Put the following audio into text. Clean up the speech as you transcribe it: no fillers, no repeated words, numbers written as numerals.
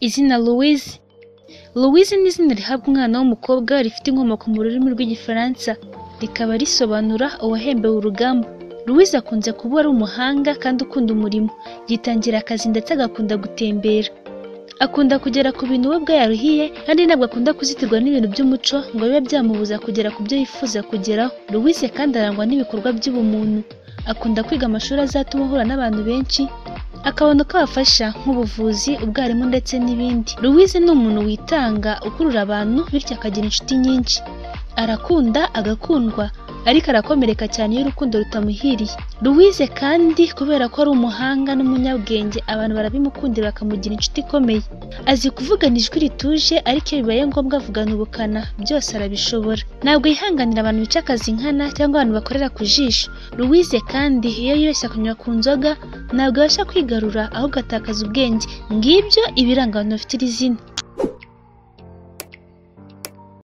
Izina Louise. Louise ni izina rihabwa umwana w'umukobwa rifite inkomoko mu rurimi rw'igifaransa, rikaba risobanura uwahembewe urugamba. Louise akunze kuba ari umuhanga kandi ukunda umurimo, yitangira akazi ndetse agakunda gutembera. Akunda kugera ku bintu we ubwe yaruhiye kandi ntabwo akunda kuzitirwa n'ibintu by'umuco ngo bibe byamubuza kugera ku byo yifuza kugeraho. Louise kandi arangwa n'ibikorwa by'ubumuntu. Akunda kwiga amashuri azatuma ahura n'abantu benshi, akabona ko abafasha nk'ubuvuzi, ubwarimu ndetse n'ibindi. Louise ni umuntu witanga, ukurura abantu bityo akagira inshuti nyinshi. Arakunda agakundwa, ariko arakomereka cyane iyo urukundo rutamuhiriye. Louise kandi kubera ko ari umuhanga n'umunyabwenge, abantu barabimukundira bakamugira inshuti ikomeye. Azi kuvugana ijwi rituje, ariko iyo bibaye ngombwa avugana ubukana, byose arabishobora. Ntabwo yihanganira abantu bica akazi nkana cyangwa abantu bakorera ku jisho. Louise kandi iyo yibeshya kunywa ku nzoga, ntabwo abasha kwigarura ahubwo atakaza ubwenge. Ngibyo ibiranga abantu bafite iri zina.